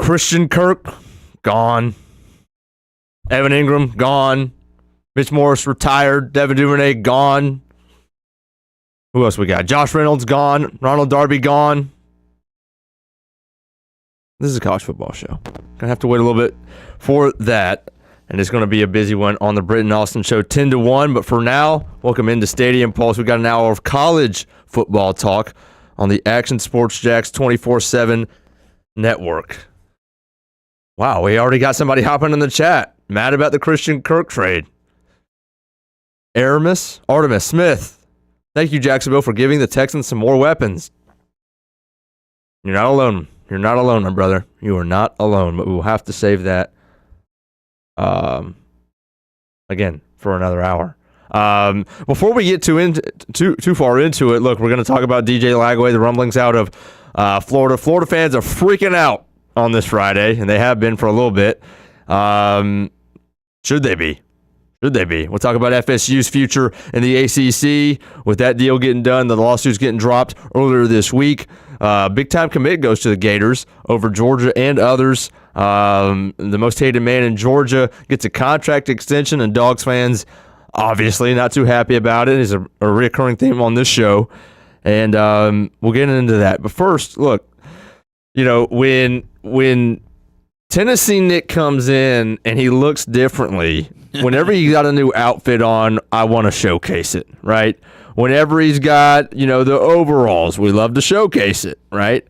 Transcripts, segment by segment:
Christian Kirk, gone. Evan Ingram, gone. Mitch Morris, retired. Devin Duvernay, gone. Who else we got? Josh Reynolds, gone. Ronald Darby, gone. This is a college football show. Gonna have to wait a little bit for that. And it's going to be a busy one on the Britton Austin Show 10 to 1. But for now, welcome into Stadium Pulse. We got an hour of college football talk on the Action Sports Jacks 24/7 network. Wow, we already got somebody hopping in the chat. Mad about the Christian Kirk trade. Artemis Smith. Thank you, Jacksonville, for giving the Texans some more weapons. You're not alone. You're not alone, my brother. You are not alone, but we will have to save that again for another hour. Before we get too far into it, look, we're going to talk about DJ Lagway, the rumblings out of Florida. Florida fans are freaking out on this Friday, and they have been for a little bit. Should they be? We'll talk about FSU's future in the ACC with that deal getting done, the lawsuits getting dropped earlier this week. Big-time commit goes to the Gators over Georgia and others. The most hated man in Georgia gets a contract extension, and Dawgs fans obviously not too happy about it. It's a recurring theme on this show, and we'll get into that. But first, look, when Tennessee Nick comes in and he looks differently, whenever he got a new outfit on, I want to showcase it, right? Whenever he's got, the overalls, we love to showcase it, right?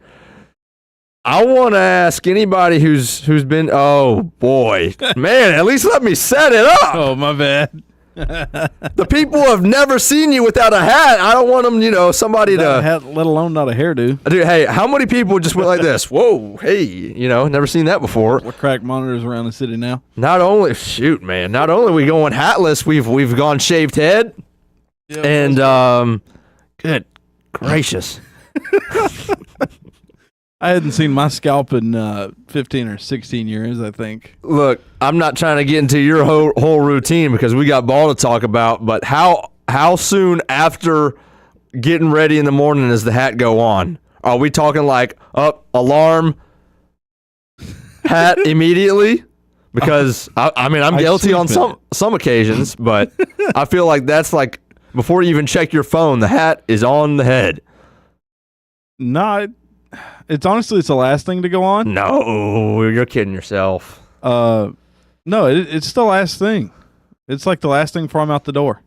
I want to ask anybody who's been, oh boy, man, at least let me set it up. Oh, my bad. The people have never seen you without a hat. I don't want them, somebody Without to a hat, let alone not a hairdo. Dude, hey, how many people just went like this? Whoa, hey, never seen that before. What crack monitors around the city now? Not only we going hatless, we've gone shaved head. Yeah, and good gracious. I hadn't seen my scalp in 15 or 16 years, I think. Look, I'm not trying to get into your whole routine because we got ball to talk about, but how soon after getting ready in the morning does the hat go on? Are we talking like alarm, hat immediately? Because, I'm guilty on some occasions, but I feel like that's like before you even check your phone, the hat is on the head. No, it's the last thing to go on. No, you're kidding yourself. No, it's the last thing. It's like the last thing before I'm out the door.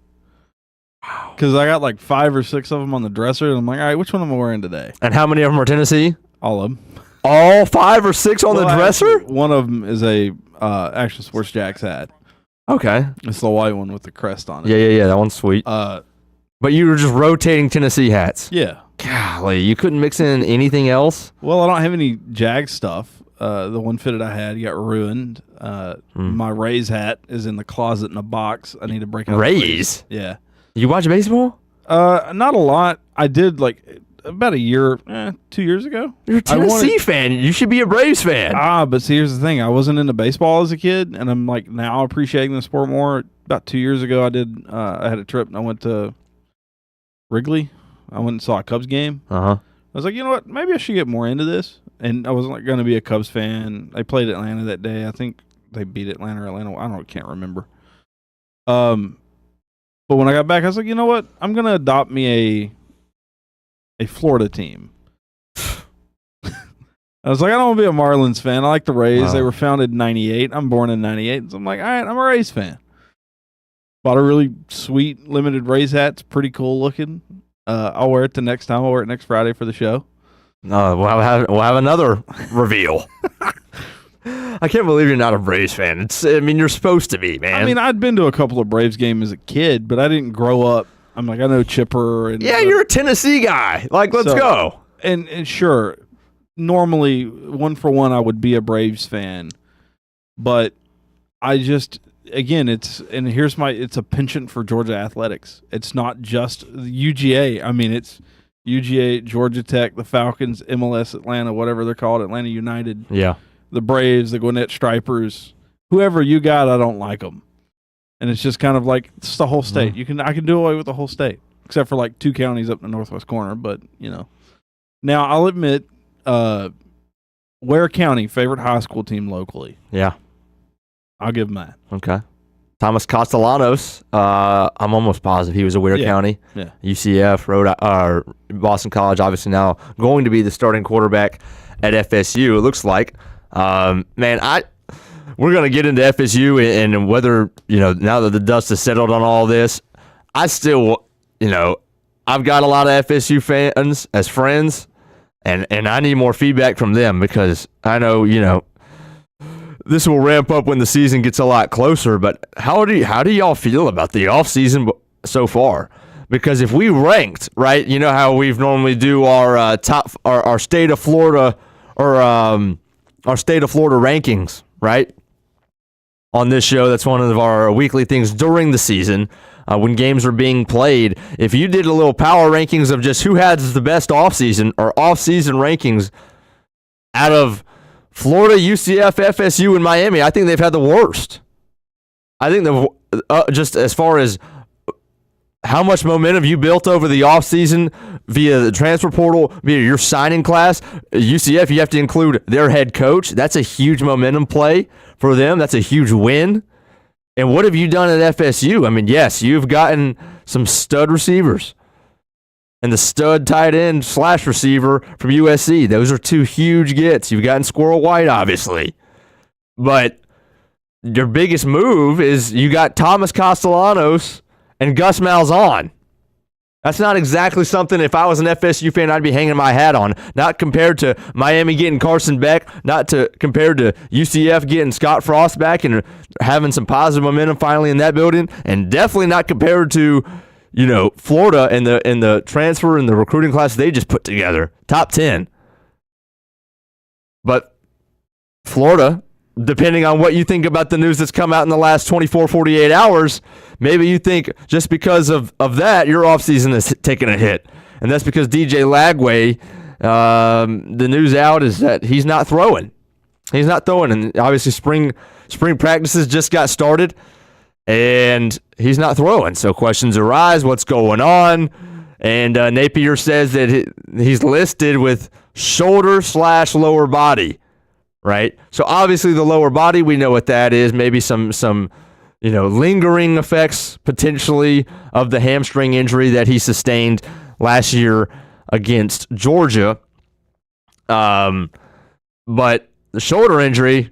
Wow. Because I got like 5 or 6 of them on the dresser, and I'm like, all right, which one am I wearing today? And how many of them are Tennessee? All of them. All 5 or 6 on the dresser? Actually, one of them is a Action Sports Jacks hat. Okay. It's the white one with the crest on it. Yeah. That one's sweet. But you were just rotating Tennessee hats. Yeah. Golly, you couldn't mix in anything else? Well, I don't have any Jag stuff. The one fitted I had got ruined. My Rays hat is in the closet in a box. I need to break out. Rays? Yeah. You watch baseball? Not a lot. I did like about a year, 2 years ago. You're a Tennessee fan. You should be a Braves fan. But see, here's the thing. I wasn't into baseball as a kid, and I'm like now appreciating the sport more. About 2 years ago, I had a trip, and I went to Wrigley. I went and saw a Cubs game. I was like, you know what? Maybe I should get more into this. And I wasn't going to be a Cubs fan. They played Atlanta that day. I think they beat Atlanta. I can't remember. But when I got back, I was like, you know what? I'm going to adopt me a Florida team. I was like, I don't want to be a Marlins fan. I like the Rays. Wow. They were founded in 98. I'm born in 98. So I'm like, all right, I'm a Rays fan. Bought a really sweet limited Rays hat. It's pretty cool looking. I'll wear it the next time. I'll wear it next Friday for the show. We'll have another reveal. I can't believe you're not a Braves fan. You're supposed to be, man. I'd been to a couple of Braves games as a kid, but I didn't grow up. I know Chipper. And you're a Tennessee guy. Like, let's go. And sure, normally, 1-for-1, I would be a Braves fan. But I just... Again, it's a penchant for Georgia athletics. It's not just UGA. It's UGA, Georgia Tech, the Falcons, MLS Atlanta, whatever they're called, Atlanta United. Yeah. The Braves, the Gwinnett Stripers, whoever you got, I don't like them. And it's just kind of like it's the whole state. I can do away with the whole state, except for like 2 counties up in the northwest corner. But Now I'll admit, Ware County, favorite high school team locally. Yeah. I'll give him that. Okay. Thomas Castellanos, I'm almost positive he was a Ware County. Yeah. UCF, Boston College, obviously now going to be the starting quarterback at FSU, it looks like. We're going to get into FSU and whether, now that the dust has settled on all this, I still, I've got a lot of FSU fans as friends, and I need more feedback from them because I know, this will ramp up when the season gets a lot closer, but how do y'all feel about the offseason so far? Because if we ranked, right, you know how we've normally do our our state of Florida or our state of Florida rankings, right? On this show, that's one of our weekly things during the season when games are being played. If you did a little power rankings of just who has the best offseason or offseason rankings out of Florida, UCF, FSU, and Miami, I think they've had the worst. I think just as far as how much momentum you built over the offseason via the transfer portal, via your signing class, UCF, you have to include their head coach. That's a huge momentum play for them. That's a huge win. And what have you done at FSU? I mean, yes, you've gotten some stud receivers and the stud tight end / receiver from USC. Those are two huge gets. You've gotten Squirrel White, obviously. But your biggest move is you got Thomas Castellanos and Gus Malzahn. That's not exactly something, if I was an FSU fan, I'd be hanging my hat on. Not compared to Miami getting Carson Beck, compared to UCF getting Scott Frost back and having some positive momentum finally in that building, and definitely not compared to Florida and the transfer and the recruiting class they just put together. Top 10. But Florida, depending on what you think about the news that's come out in the last 24, 48 hours, maybe you think just because of that, your offseason is taking a hit. And that's because DJ Lagway, the news out is that he's not throwing. He's not throwing. And obviously spring practices just got started. And he's not throwing. So questions arise, what's going on? And Napier says that he's listed with shoulder / lower body, right? So obviously the lower body, we know what that is. Maybe some lingering effects potentially of the hamstring injury that he sustained last year against Georgia. But the shoulder injury,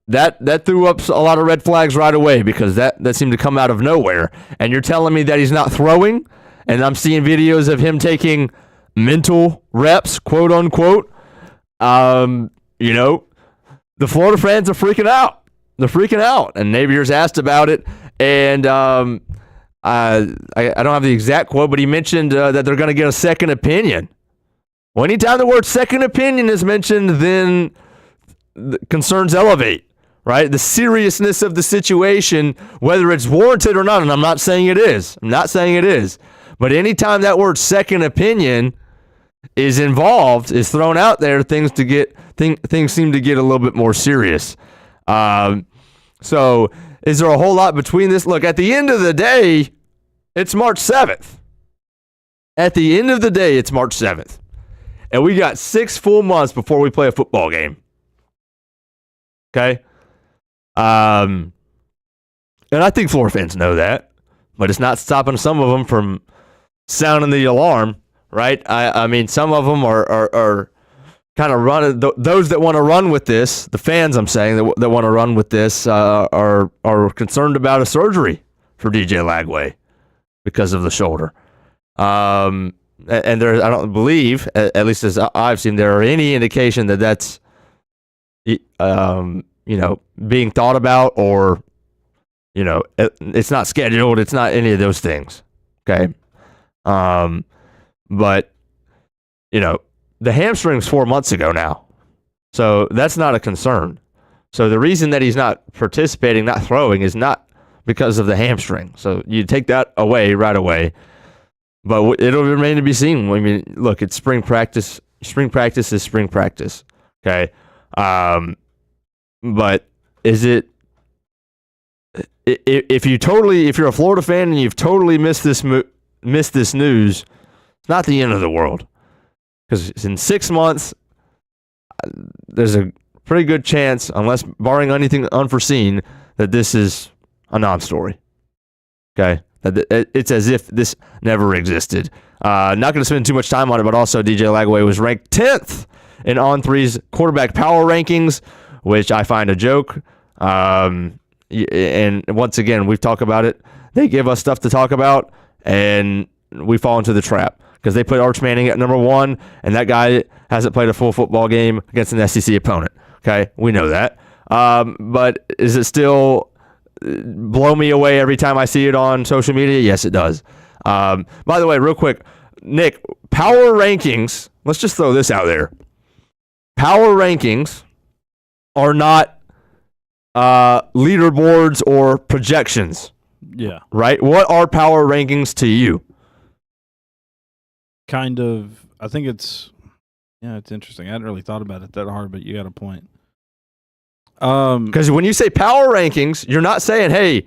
that threw up a lot of red flags right away because that seemed to come out of nowhere. And you're telling me that he's not throwing, and I'm seeing videos of him taking mental reps, quote unquote. The Florida fans are freaking out. They're freaking out. And Navier's asked about it, and I don't have the exact quote, but he mentioned that they're going to get a second opinion. Well, anytime the word second opinion is mentioned, then the concerns elevate. Right? The seriousness of the situation, whether it's warranted or not, and I'm not saying it is. But anytime that word second opinion is involved, is thrown out there, things seem to get a little bit more serious. So is there a whole lot between this? Look, at the end of the day, it's March 7th. At the end of the day, it's March 7th. And we got 6 full months before we play a football game. Okay? And I think Florida fans know that, but it's not stopping some of them from sounding the alarm, right? I mean, some of them are kind of running. Those that want to run with this, the fans, I'm saying, that want to run with this, are concerned about a surgery for DJ Lagway because of the shoulder. And there, I don't believe, at least as I've seen, there are any indication that that's being thought about, or, it's not scheduled. It's not any of those things. Okay. But, the hamstring's 4 months ago now. So that's not a concern. So the reason that he's not participating, not throwing, is not because of the hamstring. So you take that away right away. But it'll remain to be seen. I mean, look, it's spring practice. Spring practice is spring practice. Okay. But is it, if you're a Florida fan and you've totally missed this news, it's not the end of the world. Because in 6 months, there's a pretty good chance, unless barring anything unforeseen, that this is a non-story. Okay? It's as if this never existed. Not going to spend too much time on it, but also DJ Lagway was ranked 10th in On3's quarterback power rankings, which I find a joke. And once again, we've talked about it. They give us stuff to talk about, and we fall into the trap because they put Arch Manning at number 1, and that guy hasn't played a full football game against an SEC opponent. Okay, we know that. But is it still blow me away every time I see it on social media? Yes, it does. By the way, real quick, Nick, power rankings, let's just throw this out there. Power rankings are not leaderboards or projections. Yeah. Right? What are power rankings to you? Kind of, I think it's interesting. I hadn't really thought about it that hard, but you got a point. Because when you say power rankings, you're not saying, hey,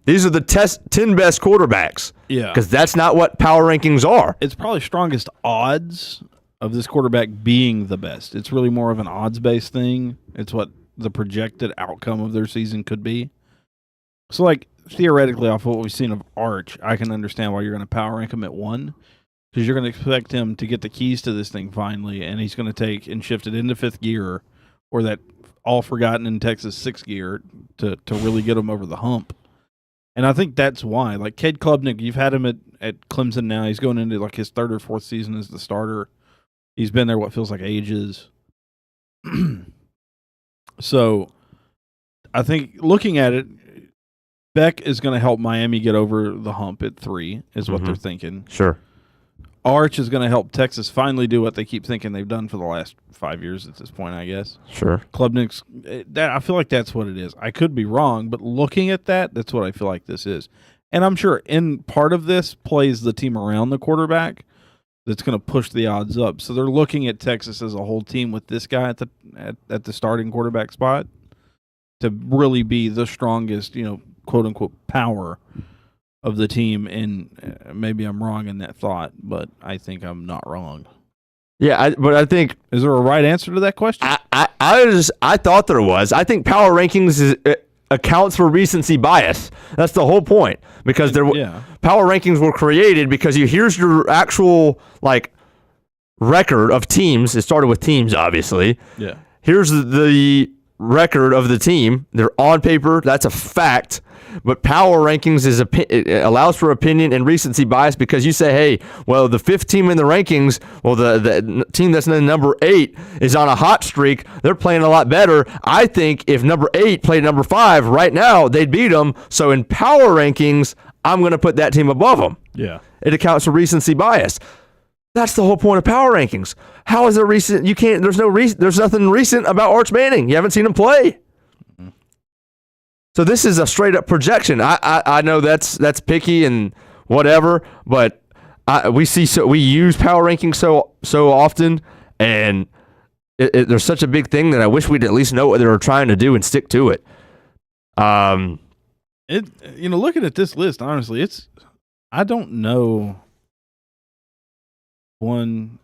these are the 10 best quarterbacks. Yeah. Because that's not what power rankings are. It's probably strongest odds of this quarterback being the best. It's really more of an odds-based thing. It's what the projected outcome of their season could be. So, like, theoretically, off what we've seen of Arch, I can understand why you're going to power rank him at 1, because you're going to expect him to get the keys to this thing finally, and he's going to take and shift it into 5th gear, or that all-forgotten in Texas 6th gear to really get him over the hump. And I think that's why. Like, Cade Klubnik, you've had him at Clemson now. He's going into, like, his 3rd or 4th season as the starter. He's been there what feels like ages. So, I think looking at it, Beck is going to help Miami get over the hump at 3, is what they're thinking. Sure. Arch is going to help Texas finally do what they keep thinking they've done for the last 5 years at this point, I guess. Sure. Klubnik's, I feel like that's what it is. I could be wrong, but looking at that, that's what I feel like this is. And I'm sure in part of this plays the team around the quarterback that's going to push the odds up. So they're looking at Texas as a whole team with this guy at the starting quarterback spot to really be the strongest, quote unquote power of the team. And maybe I'm wrong in that thought, but I think I'm not wrong. Yeah, but I think, is there a right answer to that question? I thought there was. I think power rankings accounts for recency bias. That's the whole point, because power rankings were created because here's your actual record of teams. It started with teams, obviously. Yeah. Here's the record of the team. They're on paper. That's a fact. But power rankings it allows for opinion and recency bias, because you say, hey, well, the 5th team in the rankings, well, the team that's in number 8 is on a hot streak. They're playing a lot better. I think if number 8 played number 5 right now, they'd beat them. So in power rankings, I'm going to put that team above them. Yeah. It accounts for recency bias. That's the whole point of power rankings. How is it recent? You can't. There's nothing recent about Arch Manning. You haven't seen him play. So this is a straight up projection. I know that's picky and whatever, but we use power rankings so often, and there's such a big thing that I wish we'd at least know what they were trying to do and stick to it. Looking at this list, honestly, I don't know 1,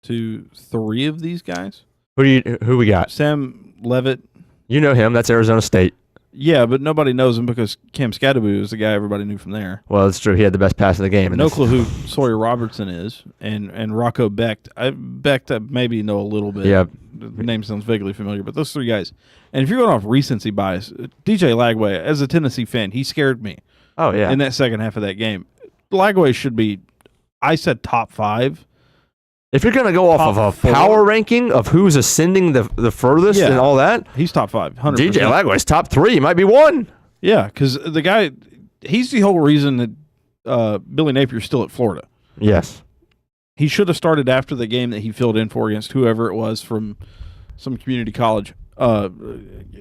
2, 3 of these guys. Who we got? Sam Leavitt. You know him. That's Arizona State. Yeah, but nobody knows him because Cam Scadaboo is the guy everybody knew from there. Well, it's true. He had the best pass in the game. No clue who Sawyer Robertson is, and Rocco Becht. Becht, I maybe know a little bit. Yeah. The name sounds vaguely familiar, but those 3 guys. And if you're going off recency bias, DJ Lagway, as a Tennessee fan, he scared me. Oh, yeah. In that second half of that game. Lagway should be, I said top 5. If you're going to go off of a power ranking of who's ascending the furthest and all that, he's top 5. 100%. DJ Lagway's top 3. He might be 1. Yeah, because the guy, he's the whole reason that Billy Napier's still at Florida. Yes. He should have started after the game that he filled in for against whoever it was from some community college.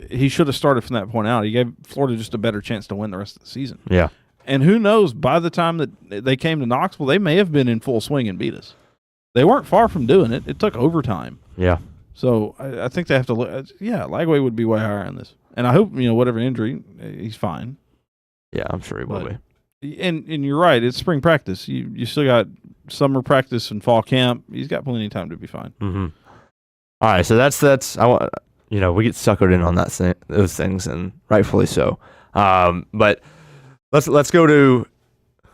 He should have started from that point out. He gave Florida just a better chance to win the rest of the season. Yeah. And who knows, by the time that they came to Knoxville, they may have been in full swing and beat us. They weren't far from doing it. It took overtime. Yeah. So I think they have to look. Yeah, Lagway would be way higher on this. And I hope, whatever injury, he's fine. Yeah, I'm sure he will be. And you're right. It's spring practice. You still got summer practice and fall camp. He's got plenty of time to be fine. Mm-hmm. All right, so that's I want we get suckered in on those things, and rightfully so. But let's go to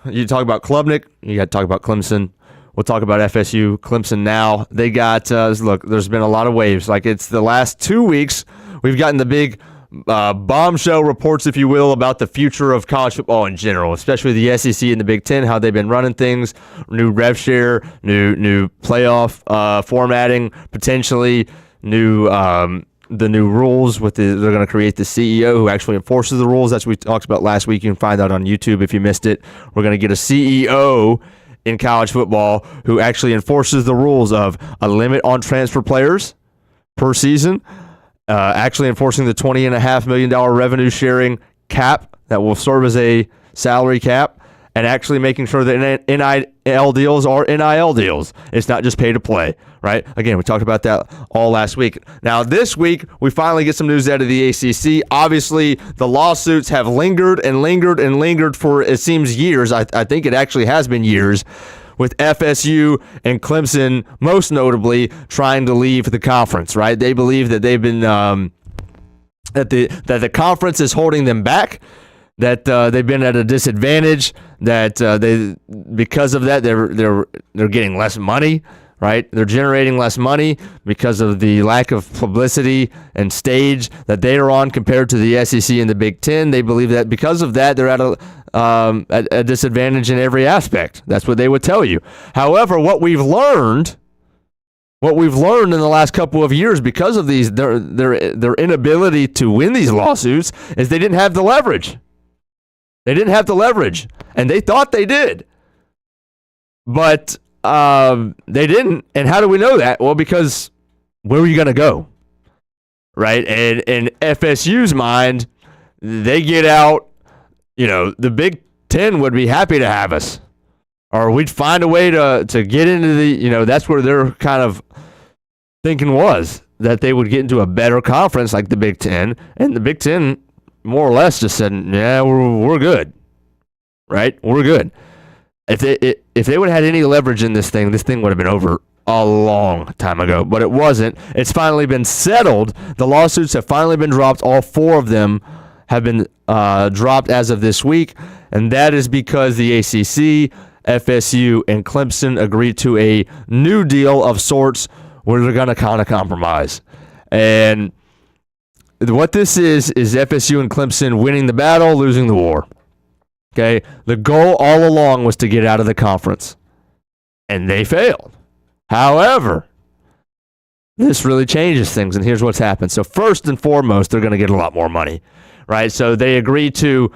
you talk about Klubnik, you got to talk about Clemson. We'll talk about FSU Clemson now. They got look. There's been a lot of waves. Like it's the last 2 weeks, we've gotten the big bombshell reports, if you will, about the future of college football in general, especially the SEC and the Big Ten, how they've been running things, new rev share, new playoff formatting, potentially new the new rules they're going to create the CEO who actually enforces the rules. That's what we talked about last week. You can find that on YouTube if you missed it. We're going to get a CEO in college football who actually enforces the rules of a limit on transfer players per season, actually enforcing the $20.5 million revenue sharing cap that will serve as a salary cap, and actually making sure that NIL deals are NIL deals. It's not just pay to play, right? Again, we talked about that all last week. Now, this week, we finally get some news out of the ACC. Obviously, the lawsuits have lingered and lingered and lingered for, it seems, years. I think it actually has been years, with FSU and Clemson most notably trying to leave the conference, right? They believe that they've been that the conference is holding them back, that they've been at a disadvantage, that because of that they're getting less money, right? They're generating less money because of the lack of publicity and stage that they are on compared to the SEC and the Big Ten. They believe that because of that they're at a disadvantage in every aspect. That's what they would tell you. However, what we've learned in the last couple of years because of their inability to win these lawsuits is they didn't have the leverage. They didn't have the leverage, and they thought they did. But they didn't. And how do we know that? Well, because where are you going to go? Right? And in FSU's mind, they get out, the Big Ten would be happy to have us. Or we'd find a way to get into the, that's where their kind of thinking was, that they would get into a better conference like the Big Ten. And the Big Ten more or less just said, yeah, we're good, right? We're good. If they would have had any leverage in this thing would have been over a long time ago, but it wasn't. It's finally been settled. The lawsuits have finally been dropped. All 4 of them have been dropped as of this week, and that is because the ACC, FSU, and Clemson agreed to a new deal of sorts where they're going to kind of compromise. And what this is FSU and Clemson winning the battle, losing the war. Okay? The goal all along was to get out of the conference, and they failed. However, this really changes things, and here's what's happened. So first and foremost, they're going to get a lot more money, right? So they agreed to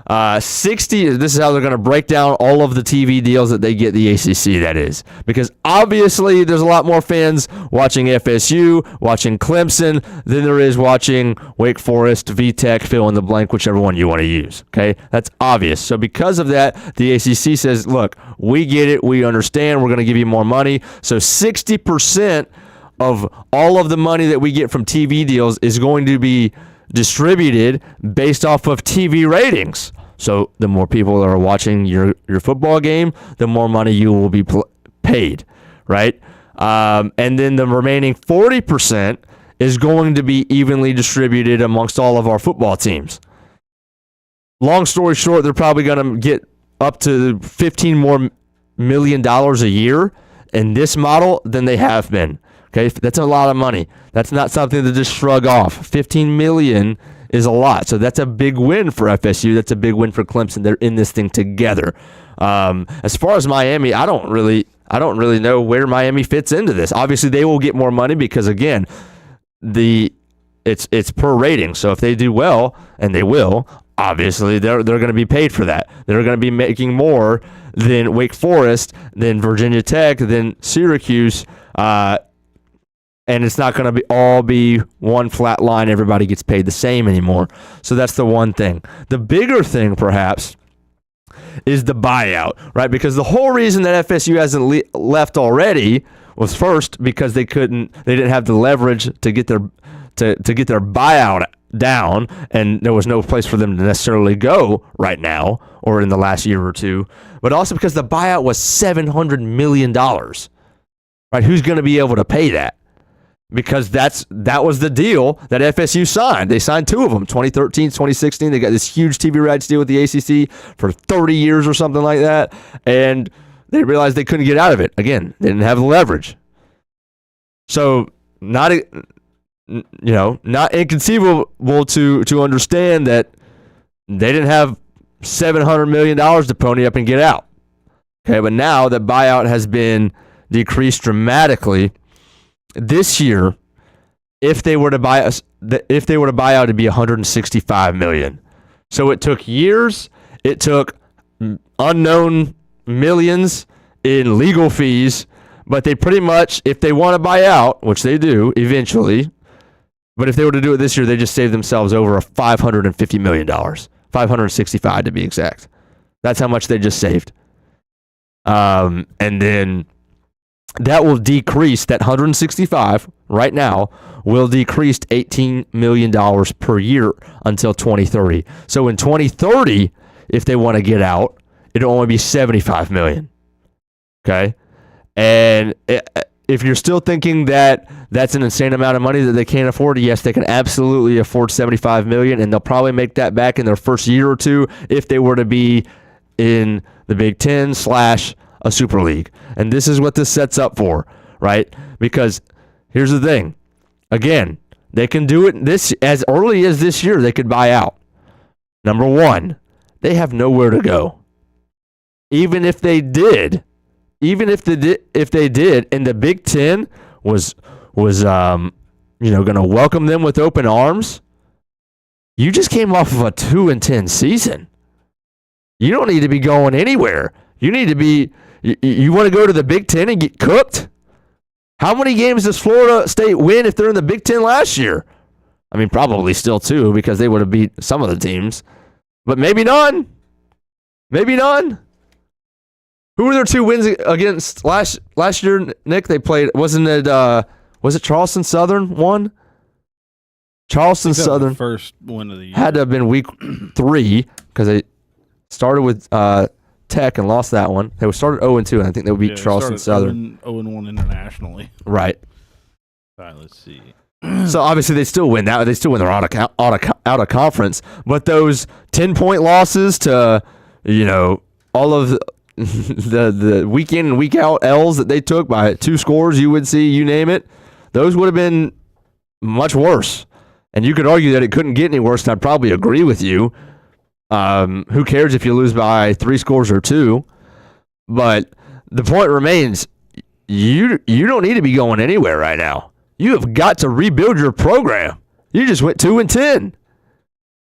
60. This is how they're going to break down all of the TV deals that they get, the ACC, that is. Because obviously there's a lot more fans watching FSU, watching Clemson, than there is watching Wake Forest, VTech, fill in the blank, whichever one you want to use. Okay? That's obvious. So because of that, the ACC says, look, we get it. We understand. We're going to give you more money. So 60% of all of the money that we get from TV deals is going to be distributed based off of TV ratings. So the more people that are watching your football game, the more money you will be paid, right? And then the remaining 40% is going to be evenly distributed amongst all of our football teams. Long story short, they're probably going to get up to $15 million more a year in this model than they have been. Okay, that's a lot of money. That's not something to just shrug off. $15 million is a lot, so that's a big win for FSU. That's a big win for Clemson. They're in this thing together. As far as Miami, I don't really know where Miami fits into this. Obviously, they will get more money because again, it's per rating. So if they do well, and they will, obviously they're going to be paid for that. They're going to be making more than Wake Forest, than Virginia Tech, than Syracuse. And it's not going to all be one flat line. Everybody gets paid the same anymore. So that's the one thing. The bigger thing, perhaps, is the buyout, right? Because the whole reason that FSU hasn't left already was first because they didn't have the leverage to get their buyout down, and there was no place for them to necessarily go right now or in the last year or two. But also because the buyout was $700 million, right? Who's going to be able to pay that? because that was the deal that FSU signed. They signed 2 of them, 2013, 2016. They got this huge TV rights deal with the ACC for 30 years or something like that, and they realized they couldn't get out of it. Again, they didn't have the leverage. So not inconceivable to understand that they didn't have $700 million to pony up and get out. Okay, but now that buyout has been decreased dramatically. This year, if they were to buy out, it'd be $165 million. So it took years. It took unknown millions in legal fees. But they pretty much, if they want to buy out, which they do eventually, but if they were to do it this year, they just saved themselves over $550 million. $565 to be exact. That's how much they just saved. And then that will decrease, that 165 right now will decrease $18 million per year until 2030. So in 2030, if they want to get out, it'll only be $75 million. Okay? And if you're still thinking that that's an insane amount of money that they can't afford, yes, they can absolutely afford $75 million, and they'll probably make that back in their first year or two if they were to be in the Big Ten / a Super League. And this is what this sets up for, right? Because here's the thing. Again, they can do it this as early as this year. They could buy out. Number one, they have nowhere to go. Even if they did, and the Big Ten was going to welcome them with open arms, you just came off of a 2-10 season. You don't need to be going anywhere. You need to be. You want to go to the Big Ten and get cooked? How many games does Florida State win if they're in the Big Ten last year? I mean, probably still 2 because they would have beat some of the teams, but maybe none. Maybe none. Who were their 2 wins against last year, Nick? They played, was it Charleston Southern won? Charleston Southern. The first win of the year. Had to have been week 3 because they started with Tech and lost that one. They started 0-2, and I think they would beat Charleston Southern. 0-1 internationally. Right. All right, let's see. So obviously they still win that. They still win their out of conference. But those 10-point losses to all of the week in and week out L's that they took by 2 scores, you would see, you name it, those would have been much worse. And you could argue that it couldn't get any worse, and I'd probably agree with you. Who cares if you lose by 3 scores or 2? But the point remains, you don't need to be going anywhere right now. You have got to rebuild your program. You just went 2-10.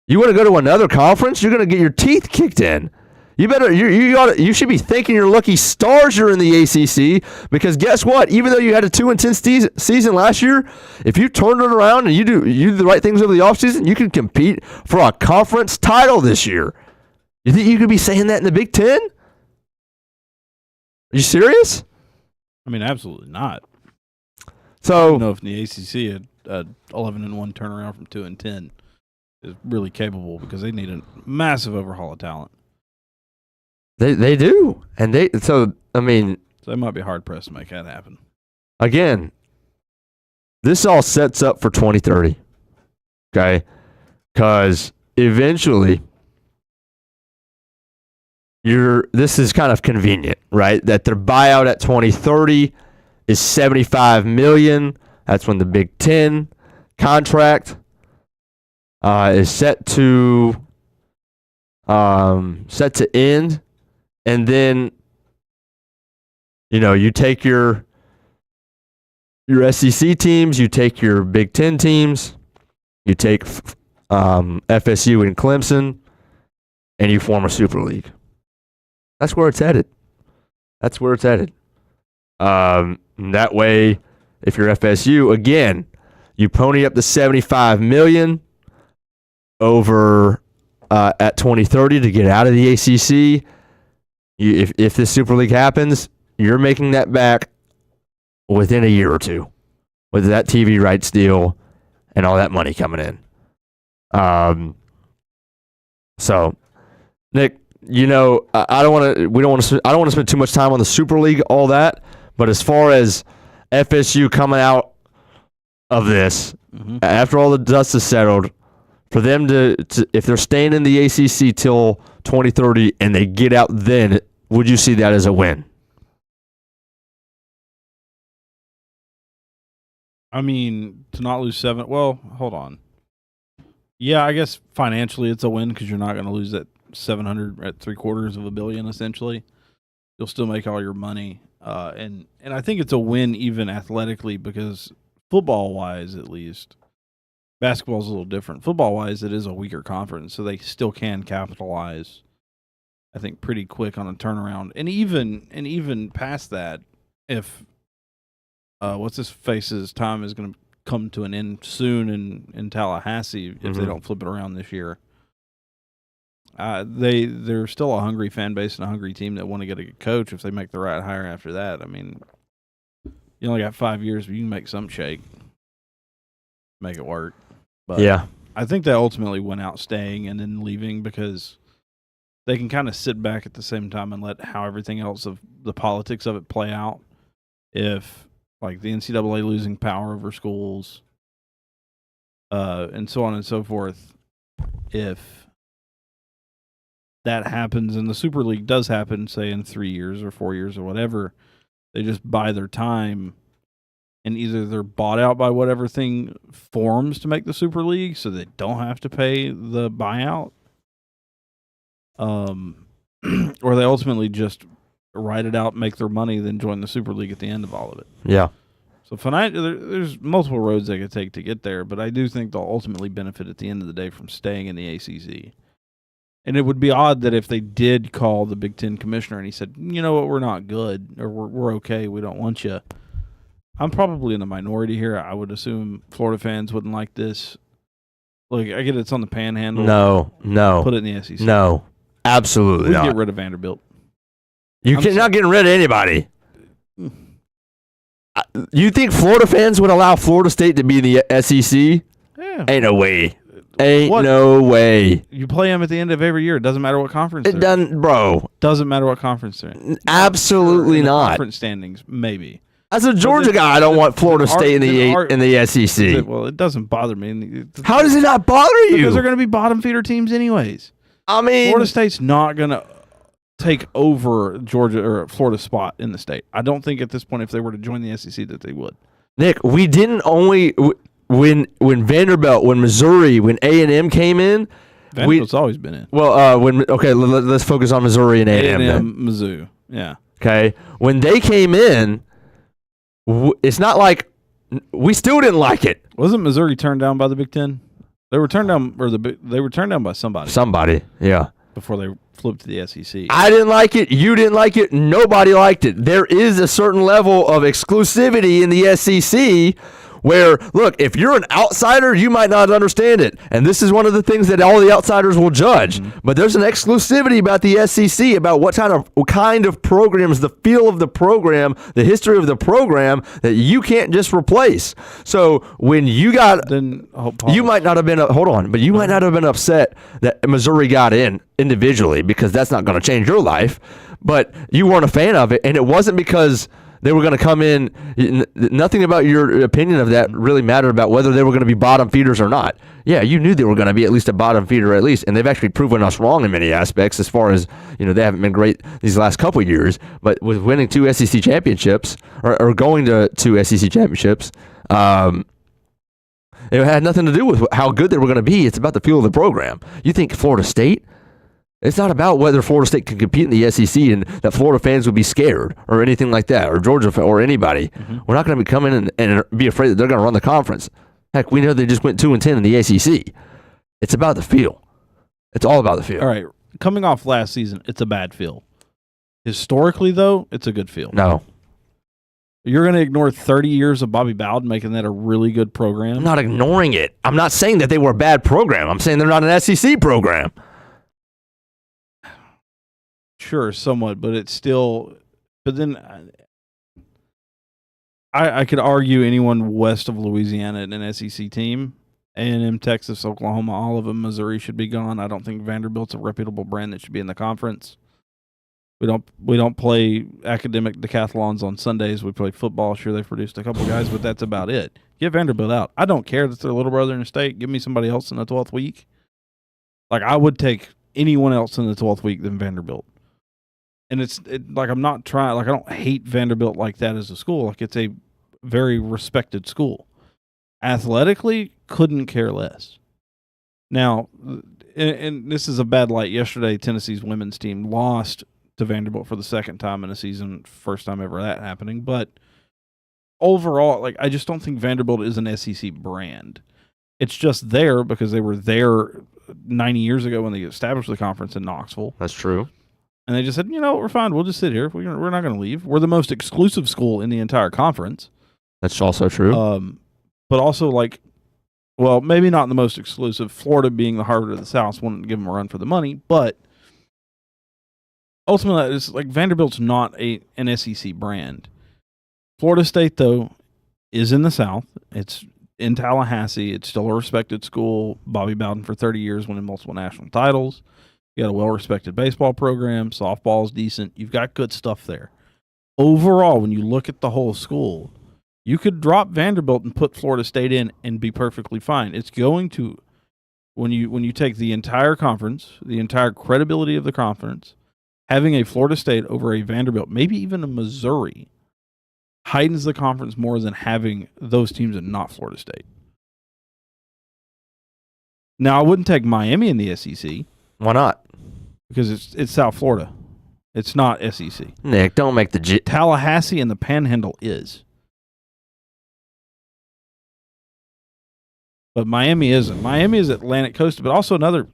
You want to go to another conference? You're going to get your teeth kicked in. You should be thanking your lucky stars you're in the ACC, because guess what? Even though you had a 2-10 season last year, if you turn it around and you do the right things over the offseason, you can compete for a conference title this year. You think you could be saying that in the Big Ten? Are you serious? I mean, absolutely not. So, I don't know if the ACC had 11-1 turnaround from 2-10 is really capable, because they need a massive overhaul of talent. They do, and so they might be hard pressed to make that happen. Again, this all sets up for 2030, okay? Because eventually, this is kind of convenient, right? That their buyout at 2030 is $75 million. That's when the Big Ten contract is set to end. And then, you take your SEC teams, you take your Big Ten teams, you take FSU and Clemson, and you form a Super League. That's where it's headed. That way, if you're FSU, again, you pony up the $75 million over at 2030 to get out of the ACC. If this Super League happens, you're making that back within a year or 2 with that TV rights deal and all that money coming in. So, Nick, I don't want to spend too much time on the Super League, all that. But as far as FSU coming out of this, after all the dust is settled, for them to if they're staying in the ACC till 2030 and they get out then, would you see that as a win? I mean, to not lose 7. Well, hold on. Yeah, I guess financially it's a win because you're not going to lose that 700 at $750 million essentially. You'll still make all your money, and I think it's a win even athletically because football wise, at least, basketball's a little different. Football wise, it is a weaker conference, so they still can capitalize. I think pretty quick on a turnaround, and even past that, if what's his face's time is going to come to an end soon in Tallahassee if they don't flip it around this year. They're still a hungry fan base and a hungry team that want to get a good coach if they make the right hire after that. I mean, you only got 5 years, but you can make some shake, make it work. But yeah, I think they ultimately went out staying and then leaving because they can kind of sit back at the same time and let how everything else of the politics of it play out. If like the NCAA losing power over schools, and so on and so forth. If that happens and the Super League does happen, say in 3 years or 4 years or whatever, they just buy their time and either they're bought out by whatever thing forms to make the Super League so they don't have to pay the buyout, or they ultimately just ride it out, make their money, then join the Super League at the end of all of it. Yeah. So there's multiple roads they could take to get there, but I do think they'll ultimately benefit at the end of the day from staying in the ACC. And it would be odd that if they did call the Big Ten commissioner and he said, you know what, we're not good, or we're okay, we don't want you. I'm probably in the minority here. I would assume Florida fans wouldn't like this. Look, I get it's on the panhandle. No. Put it in the SEC. No, absolutely We'd not. get rid of Vanderbilt. You're not getting rid of anybody. You think Florida fans would allow Florida State to be in the SEC? Yeah. Ain't no way. No way. You play them at the end of every year. It doesn't matter what conference It doesn't, bro. Doesn't matter what conference they're in. Absolutely in the not. Conference standings, maybe. As a Georgia guy, I don't want Florida State in the SEC. Well, it doesn't bother me. How does it not bother you? Because they're going to be bottom feeder teams anyways. I mean, Florida State's not going to take over Georgia or Florida's spot in the state. I don't think at this point, if they were to join the SEC, that they would. Nick, we didn't only when Vanderbilt, when Missouri, when A&M came in. Vanderbilt's always been in. Well, let's focus on Missouri and A&M. A&M, Mizzou, yeah. Okay, when they came in, it's not like we still didn't like it. Wasn't Missouri turned down by the Big Ten? They were turned down, they were turned down by somebody. Somebody, yeah. Before they flipped to the SEC. I didn't like it. You didn't like it. Nobody liked it. There is a certain level of exclusivity in the SEC where, look, if you're an outsider, you might not understand it. And this is one of the things that all the outsiders will judge. Mm-hmm. But there's an exclusivity about the SEC, about what kind of programs, the feel of the program, the history of the program that you can't just replace. So when you got, you might not have been, you might not have been upset that Missouri got in individually because that's not going to change your life. But you weren't a fan of it. And it wasn't because they were going to come in. Nothing about your opinion of that really mattered about whether they were going to be bottom feeders or not. Yeah, you knew they were going to be at least a bottom feeder at least, and they've actually proven us wrong in many aspects as far as, they haven't been great these last couple of years. But with winning 2 SEC championships or going to 2 SEC championships, it had nothing to do with how good they were going to be. It's about the feel of the program. You think Florida State? It's not about whether Florida State can compete in the SEC and that Florida fans would be scared or anything like that, or Georgia or anybody. Mm-hmm. We're not going to be coming in and be afraid that they're going to run the conference. Heck, we know they just went 2-10 in the ACC. It's about the feel. It's all about the feel. All right. Coming off last season, it's a bad feel. Historically, though, it's a good feel. No. You're going to ignore 30 years of Bobby Bowden making that a really good program? I'm not ignoring it. I'm not saying that they were a bad program. I'm saying they're not an SEC program. Sure, somewhat, but it's still. But then, I could argue anyone west of Louisiana in an SEC team, A&M, Texas, Oklahoma, all of them, Missouri should be gone. I don't think Vanderbilt's a reputable brand that should be in the conference. We don't play academic decathlons on Sundays. We play football. Sure, they've produced a couple guys, but that's about it. Get Vanderbilt out. I don't care that their little brother in the state. Give me somebody else in the 12th week. Like, I would take anyone else in the 12th week than Vanderbilt. And like, I'm not trying, like, I don't hate Vanderbilt like that as a school. Like, it's a very respected school. Athletically, couldn't care less. Now, and this is a bad light. Yesterday, Tennessee's women's team lost to Vanderbilt for the second time in a season, first time ever that happening. But overall, like, I just don't think Vanderbilt is an SEC brand. It's just there because they were there 90 years ago when they established the conference in Knoxville. That's true. And they just said, we're fine. We'll just sit here. We're not going to leave. We're the most exclusive school in the entire conference. That's also true. But also, like, well, maybe not the most exclusive. Florida being the Harvard of the South wouldn't give them a run for the money, but ultimately, it's like Vanderbilt's not an SEC brand. Florida State, though, is in the South. It's in Tallahassee. It's still a respected school. Bobby Bowden for 30 years winning multiple national titles. You got a well-respected baseball program. Softball is decent. You've got good stuff there. Overall, when you look at the whole school, you could drop Vanderbilt and put Florida State in and be perfectly fine. It's going to, when you take the entire conference, the entire credibility of the conference, having a Florida State over a Vanderbilt, maybe even a Missouri, heightens the conference more than having those teams and not Florida State. Now, I wouldn't take Miami in the SEC. Why not? Because it's South Florida. It's not SEC. Nick, don't make the Tallahassee and the Panhandle is. But Miami isn't. Miami is Atlantic Coast, but also another,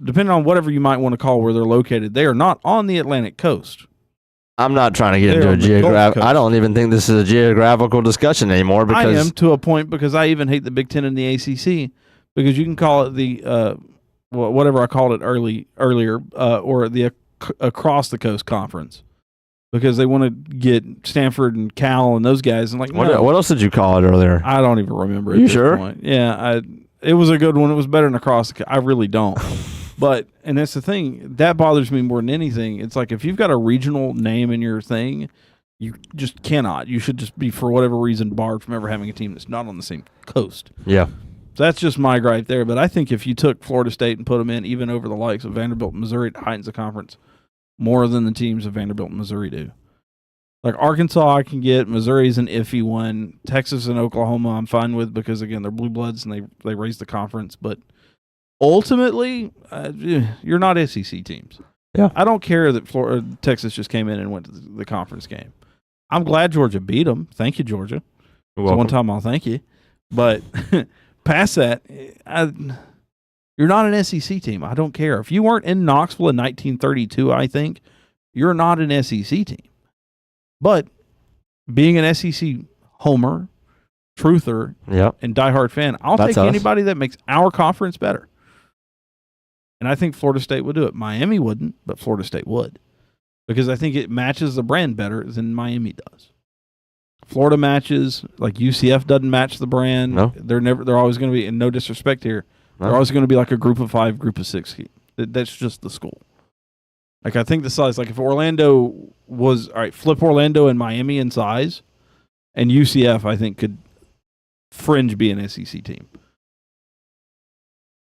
depending on whatever you might want to call where they're located, they are not on the Atlantic Coast. I'm not trying to get into a geographical. I don't even think this is a geographical discussion anymore. Because I am, to a point, because I even hate the Big Ten and the ACC, because you can call it the whatever I called it earlier, or the across the coast conference, because they want to get Stanford and Cal and those guys. And like, what else did you call it earlier? I don't even remember. Are you sure? Point. Yeah, it was a good one. It was better than across the. I really don't. But, and that's the thing, that bothers me more than anything. It's like, if you've got a regional name in your thing, you just cannot. You should just be, for whatever reason, barred from ever having a team that's not on the same coast. Yeah. So that's just my gripe there. But I think if you took Florida State and put them in, even over the likes of Vanderbilt and Missouri, it heightens the conference more than the teams of Vanderbilt and Missouri do. Like, Arkansas I can get. Missouri's an iffy one. Texas and Oklahoma I'm fine with because, again, they're blue bloods and they raise the conference. But ultimately, you're not SEC teams. Yeah. I don't care that Texas just came in and went to the conference game. I'm glad Georgia beat them. Thank you, Georgia. So one time I'll thank you. But past that, you're not an SEC team. I don't care. If you weren't in Knoxville in 1932, I think, you're not an SEC team. But being an SEC homer, truther, and diehard fan, I'll take anybody that makes our conference better. And I think Florida State would do it. Miami wouldn't, but Florida State would. Because I think it matches the brand better than Miami does. Florida matches, like UCF doesn't match the brand. No. They're always going to be, and no disrespect here, they're always going to be like a group of 5, group of 6. That's just the school. Like, I think the size, like if Orlando was, all right, flip Orlando and Miami in size, and UCF, I think, could fringe be an SEC team.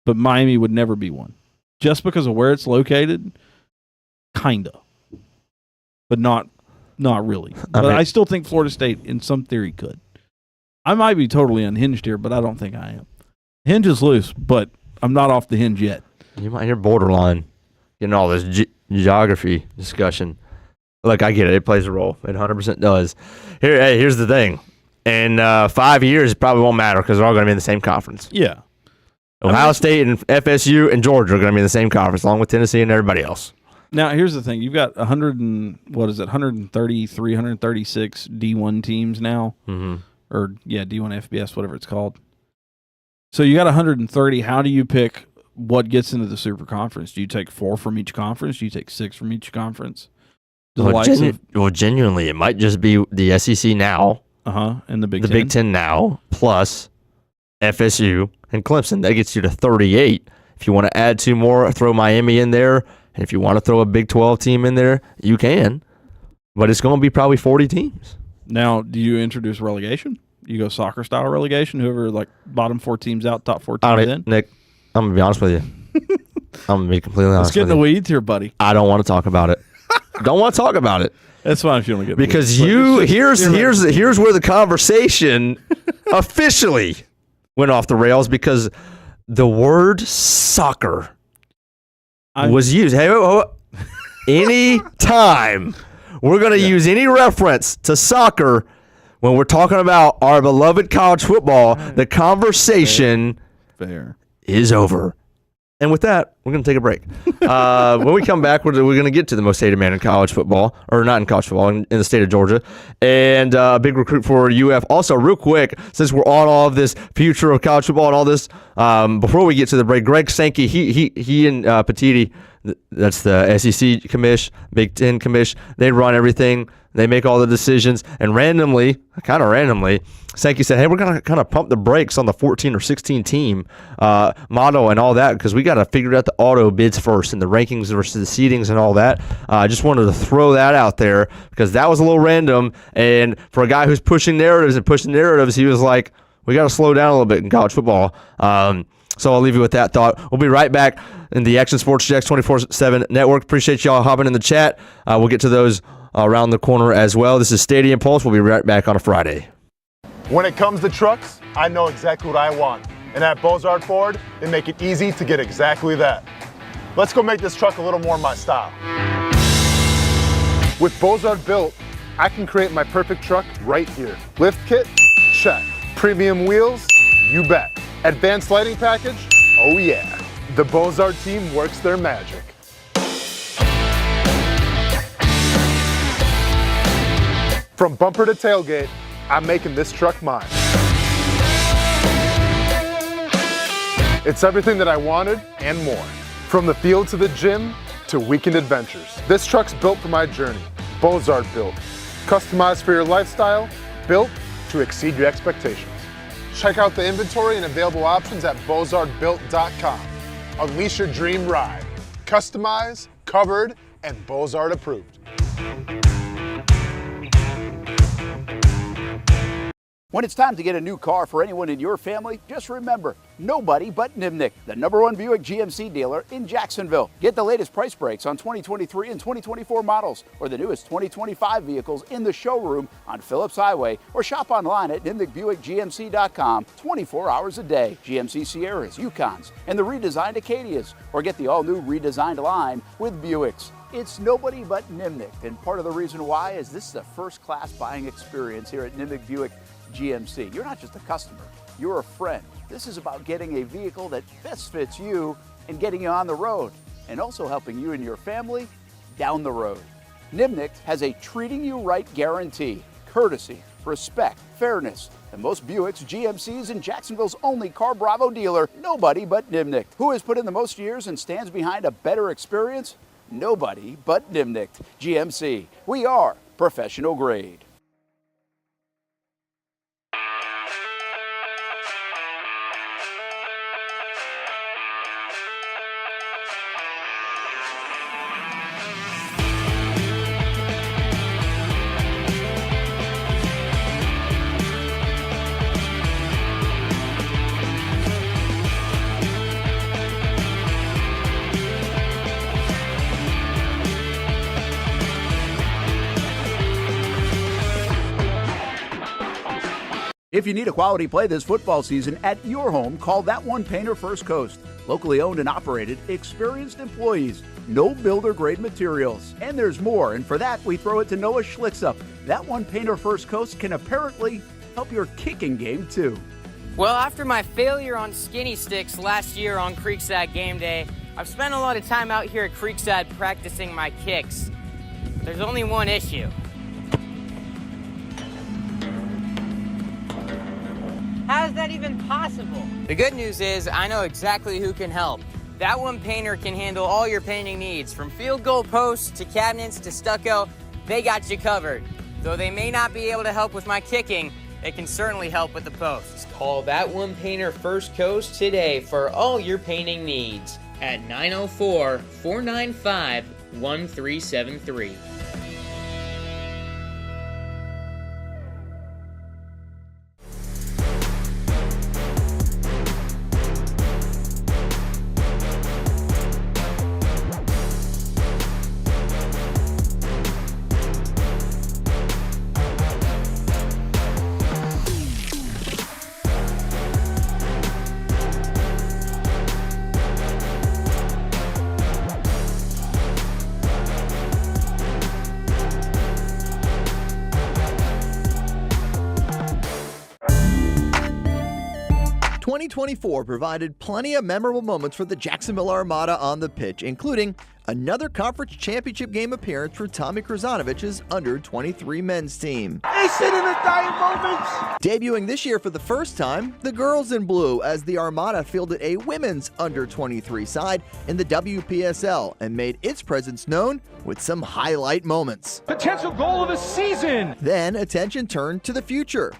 But Miami would never be one. Just because of where it's located, kinda. But not really. But I still think Florida State, in some theory, could. I might be totally unhinged here, but I don't think I am. Hinge is loose, but I'm not off the hinge yet. You might hear borderline. Getting all this geography discussion. Look, I get it. It plays a role. It 100% does. Here's the thing. In 5 years, it probably won't matter because they're all going to be in the same conference. Yeah. Ohio State and FSU and Georgia are going to be in the same conference, along with Tennessee and everybody else. Now, here's the thing. You've got 133, 136 D1 teams now. Mm-hmm. Or, D1 FBS, whatever it's called. So you got 130. How do you pick what gets into the super conference? Do you take 4 from each conference? Do you take 6 from each conference? Genuinely, it might just be the SEC now. And the Big Ten. The Big Ten now, plus FSU and Clemson. That gets you to 38. If you want to add 2 more, throw Miami in there, And if you want to throw a Big 12 team in there, you can. But it's going to be probably 40 teams. Now, do you introduce relegation? You go soccer-style relegation, whoever, like, bottom 4 teams out, top 4 teams in? Nick, I'm going to be honest with you. I'm going to be completely honest Let's get in the weeds here, buddy. I don't want to talk about it. Don't want to talk about it. That's fine if you don't get because here's where the conversation officially went off the rails because the word soccer was used. Hey, any time we're going to use any reference to soccer when we're talking about our beloved college football, the conversation is over. And with that, we're going to take a break. When we come back, we're going to get to the most hated man in college football, or not in college football, in the state of Georgia, and a big recruit for UF. Also, real quick, since we're on all of this future of college football and all this, before we get to the break, Greg Sankey, he and Petiti, that's the SEC commish, Big Ten commish, they run everything. They make all the decisions, and kind of randomly, Sankey said, hey, we're going to kind of pump the brakes on the 14 or 16 team model and all that because we got to figure out the auto bids first and the rankings versus the seedings and all that. I just wanted to throw that out there because that was a little random, and for a guy who's pushing narratives, he was like, we got to slow down a little bit in college football. So I'll leave you with that thought. We'll be right back in the Action Sports Jacks 24/7 network. Appreciate y'all hopping in the chat. We'll get to those around the corner as well. This is Stadium Pulse. We'll be right back on a Friday. When it comes to trucks, I know exactly what I want. And at Bozard Ford, they make it easy to get exactly that. Let's go make this truck a little more my style. With Bozard Built, I can create my perfect truck right here. Lift kit? Check. Premium wheels? You bet. Advanced lighting package? Oh yeah. The Bozard team works their magic. From bumper to tailgate, I'm making this truck mine. It's everything that I wanted and more. From the field to the gym to weekend adventures. This truck's built for my journey. Bozard Built. Customized for your lifestyle, built to exceed your expectations. Check out the inventory and available options at bozardbuilt.com. Unleash your dream ride. Customized, covered, and Bozard approved. When it's time to get a new car for anyone in your family, just remember, nobody but Nimnick, the #1 Buick GMC dealer in Jacksonville. Get the latest price breaks on 2023 and 2024 models or the newest 2025 vehicles in the showroom on Phillips Highway or shop online at nimnickbuickgmc.com 24 hours a day. GMC Sierras, Yukons, and the redesigned Acadias, or get the all-new redesigned line with Buicks. It's nobody but Nimnick, and part of the reason why is this is a first-class buying experience here at Nimnick Buick GMC. You're not just a customer, you're a friend. This is about getting a vehicle that best fits you and getting you on the road, and also helping you and your family down the road. Nimnick has a treating you right guarantee, courtesy, respect, fairness. And most Buicks, GMCs, and Jacksonville's only Car Bravo dealer, nobody but Nimnick. Who has put in the most years and stands behind a better experience? Nobody but Nimnick. GMC, we are professional grade. If you need a quality play this football season at your home, call That One Painter First Coast. Locally owned and operated, experienced employees, no builder-grade materials. And there's more, and for that, we throw it to Noah Schlicksup. That One Painter First Coast can apparently help your kicking game, too. Well, after my failure on skinny sticks last year on Creekside game day, I've spent a lot of time out here at Creekside practicing my kicks. There's only one issue. How is that even possible? The good news is I know exactly who can help. That One Painter can handle all your painting needs, from field goal posts to cabinets to stucco. They got you covered. Though they may not be able to help with my kicking, they can certainly help with the posts. Call That One Painter First Coast today for all your painting needs. at 904-495-1373. '24 provided plenty of memorable moments for the Jacksonville Armada on the pitch, including another conference championship game appearance for Tommy Krasanovich's under-23 men's team. Debuting this year for the first time, the girls in blue as the Armada fielded a women's under-23 side in the WPSL and made its presence known with some highlight moments. Potential goal of the season! Then attention turned to the future,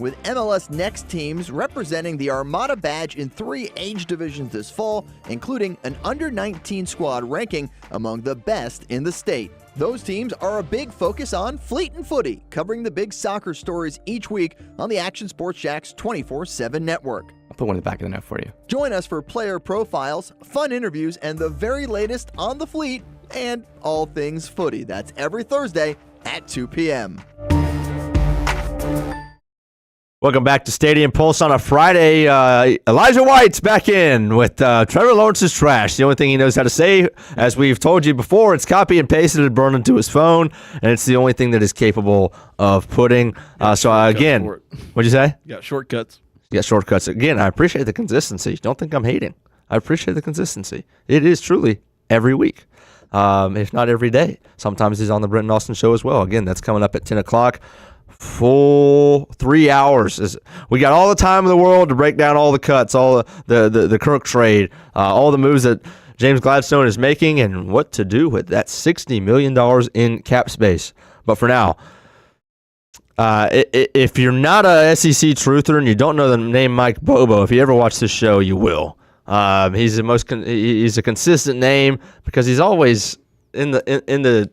with MLS Next teams representing the Armada badge in 3 age divisions this fall, including an under-19 squad ranking among the best in the state. Those teams are a big focus on Fleet and Footy, covering the big soccer stories each week on the Action Sports Jack's 24/7 network. I'll put one in the back of the note for you. Join us for player profiles, fun interviews, and the very latest on the Fleet and all things footy. That's every Thursday at 2 p.m. Welcome back to Stadium Pulse on a Friday. Elijah White's back in with Trevor Lawrence's trash. The only thing he knows how to say, as we've told you before, it's copy and pasted and burned into his phone, and it's the only thing that is capable of putting. Again, what'd you say? You got shortcuts. You got shortcuts. Again, I appreciate the consistency. Don't think I'm hating. I appreciate the consistency. It is truly every week, if not every day. Sometimes he's on the Brenton Austin Show as well. Again, that's coming up at 10 o'clock. Full 3 hours. We got all the time in the world to break down all the cuts, all the Kirk trade, all the moves that James Gladstone is making, and what to do with that $60 million in cap space. But for now, if you're not a SEC truther and you don't know the name Mike Bobo, if you ever watch this show, you will. He's a consistent name because he's always in the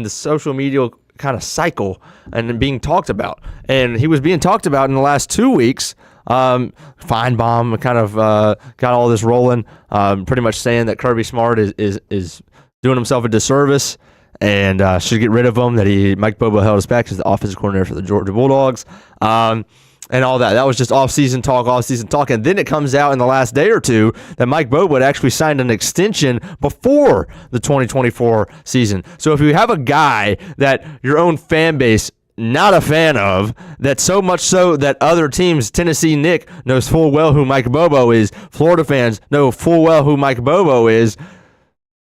social media kind of cycle and being talked about, and he was being talked about in the last 2 weeks. Feinbaum kind of got all this rolling, pretty much saying that Kirby Smart is doing himself a disservice and should get rid of him. That Mike Bobo held us back as the offensive coordinator for the Georgia Bulldogs, and all that. That was just off-season talk. And then it comes out in the last day or two that Mike Bobo had actually signed an extension before the 2024 season. So if you have a guy that your own fan base not a fan of, that so much so that other teams, Tennessee Nick knows full well who Mike Bobo is, Florida fans know full well who Mike Bobo is,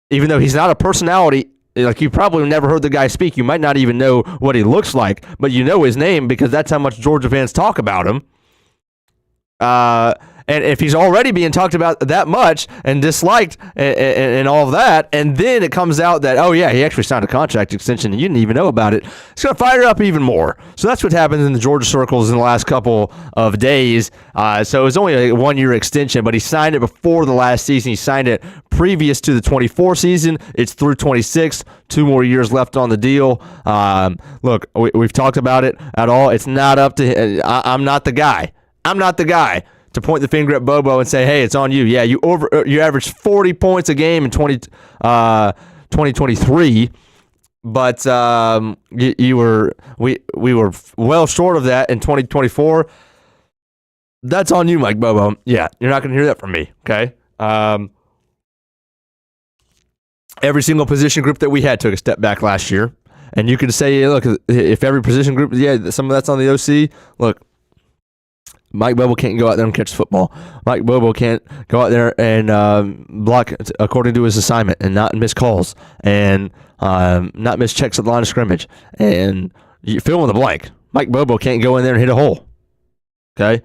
even though he's not a personality. Like, you probably never heard the guy speak. You might not even know what he looks like, but you know his name because that's how much Georgia fans talk about him. And if he's already being talked about that much and disliked and all of that, and then it comes out that, oh, yeah, he actually signed a contract extension and you didn't even know about it, it's going to fire it up even more. So that's what happens in the Georgia circles in the last couple of days. So it was only a 1-year extension, but he signed it before the last season. He signed it previous to the 24 season. It's through 26, 2 more years left on the deal. Look, we've talked about it at all. It's not up to I'm not the guy. I'm not the guy to point the finger at Bobo and say, hey, it's on you. Yeah, you averaged 40 points a game in 2023, but we were well short of that in 2024. That's on you, Mike Bobo. Yeah, you're not going to hear that from me, okay? Every single position group that we had took a step back last year, and you could say, look, if every position group, yeah, some of that's on the OC, look, Mike Bobo can't go out there and catch the football. Mike Bobo can't go out there and block according to his assignment and not miss calls and not miss checks at the line of scrimmage. And you fill in the blank. Mike Bobo can't go in there and hit a hole. Okay?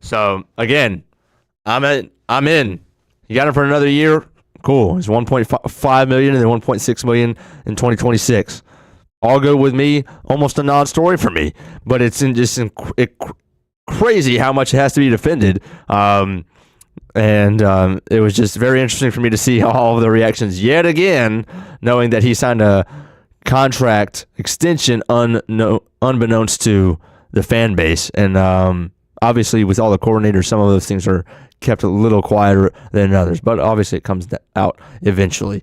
So, again, I'm in. You got him for another year? Cool. It's $1.5 million and then $1.6 million in 2026. All good with me. Almost a non-story for me. But it's crazy how much it has to be defended. And it was just very interesting for me to see all of the reactions yet again, knowing that he signed a contract extension unbeknownst to the fan base. And obviously with all the coordinators, some of those things are kept a little quieter than others. But obviously it comes out eventually.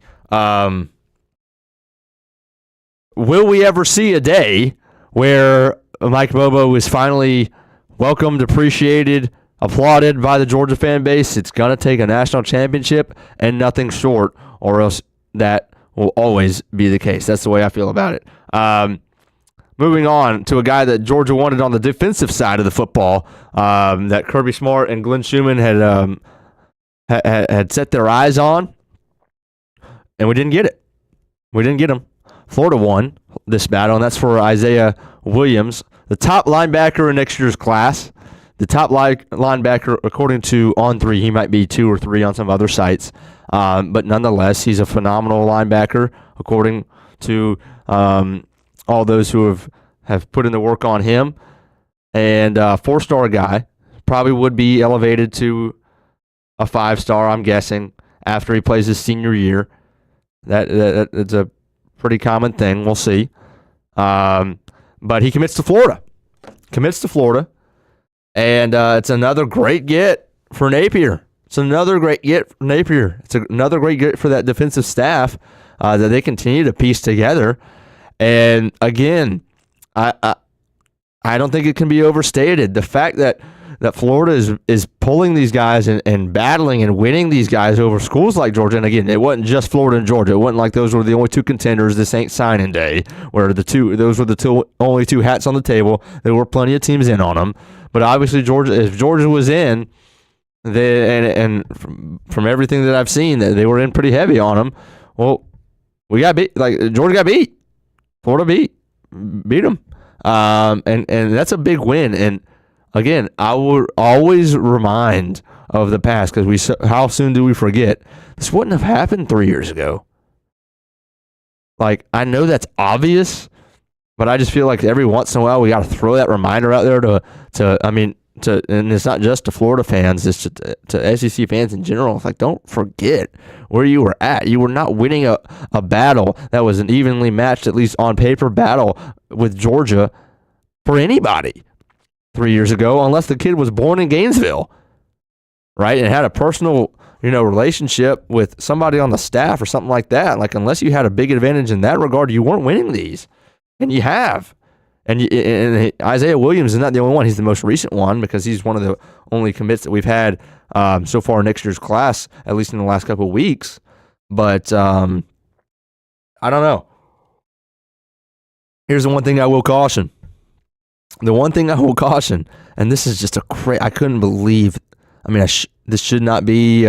Will we ever see a day where Mike Bobo is finally welcomed, appreciated, applauded by the Georgia fan base? It's going to take a national championship and nothing short, or else that will always be the case. That's the way I feel about it. Moving on to a guy that Georgia wanted on the defensive side of the football, that Kirby Smart and Glenn Schumann had set their eyes on, and we didn't get it. We didn't get him. Florida won this battle, and that's for Izayia Williams, the top linebacker in next year's class. The top linebacker, according to On3, he might be 2 or 3 on some other sites. But nonetheless, he's a phenomenal linebacker, according to all those who have put in the work on him. And a 4-star guy, probably would be elevated to a 5-star, I'm guessing, after he plays his senior year. That's a pretty common thing. We'll see. But he commits to Florida. And it's another great get for Napier. It's another great get for that defensive staff that they continue to piece together. And again, I don't think it can be overstated. The fact that Florida is pulling these guys and battling and winning these guys over schools like Georgia. And again, it wasn't just Florida and Georgia. It wasn't like those were the only 2 contenders. This ain't signing day, where those were the only 2 hats on the table. There were plenty of teams in on them. But obviously, if Georgia was in, and from everything that I've seen, that they were in pretty heavy on them. Well, we got beat. Like Georgia got beat. Florida beat them, and that's a big win. And again, I will always remind of the past, because how soon do we forget? This wouldn't have happened 3 years ago. Like, I know that's obvious, but I just feel like every once in a while we got to throw that reminder out there and it's not just to Florida fans, it's to SEC fans in general. It's like, don't forget where you were at. You were not winning a battle that was an evenly matched, at least on paper, battle with Georgia for anybody 3 years ago, unless the kid was born in Gainesville, right, and had a personal, relationship with somebody on the staff or something like that. Like, unless you had a big advantage in that regard, you weren't winning these, and you have. And Izayia Williams is not the only one. He's the most recent one, because he's one of the only commits that we've had so far in next year's class, at least in the last couple of weeks. But I don't know. Here's the one thing I will caution. And this is just I couldn't believe. I mean, this should not be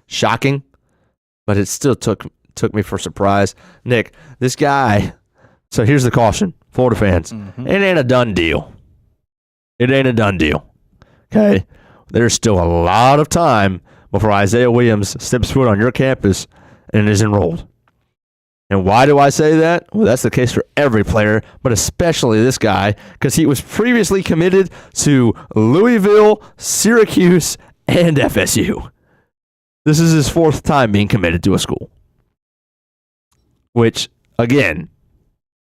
shocking, but it still took me for surprise. Nick, this guy. So here's the caution, Florida fans. Mm-hmm. It ain't a done deal. Okay? There's still a lot of time before Izayia Williams steps foot on your campus and is enrolled. And why do I say that? Well, that's the case for every player, but especially this guy, because he was previously committed to Louisville, Syracuse, and FSU. This is his 4th time being committed to a school. Which, again,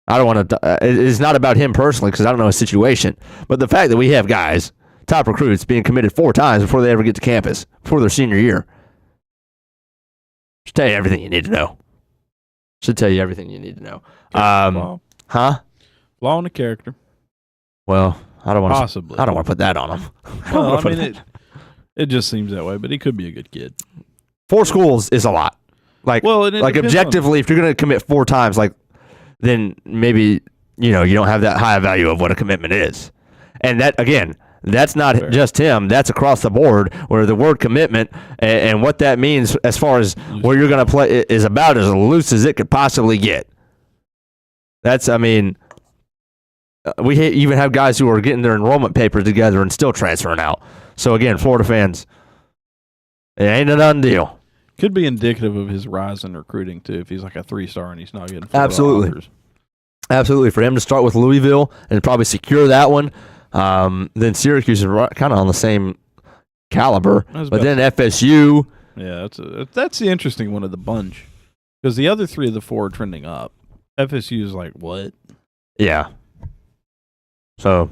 I don't want to. It's not about him personally, because I don't know his situation. But the fact that we have guys, top recruits, being committed 4 times before they ever get to campus, before their senior year, should tell you everything you need to know. Huh? Flaw in the character. Well, I don't want possibly. I don't want to put that on him. Well, it just seems that way, but he could be a good kid. 4 schools is a lot. Objectively, if you're going to commit 4 times, then maybe, you don't have that high value of what a commitment is. And that, again, that's not Fair. Just him. That's across the board, where the word commitment and what that means as far as where you're going to play is about as loose as it could possibly get. We even have guys who are getting their enrollment papers together and still transferring out. So, again, Florida fans, it ain't a done deal. Could be indicative of his rise in recruiting, too, if he's like a 3-star and he's not getting Florida offers. Absolutely. For him to start with Louisville and probably secure that one, then Syracuse is kind of on the same caliber. That's But about- then FSU, Yeah, that's the interesting one of the bunch. Because the other three of the four are trending up. FSU is like, what? yeah. So,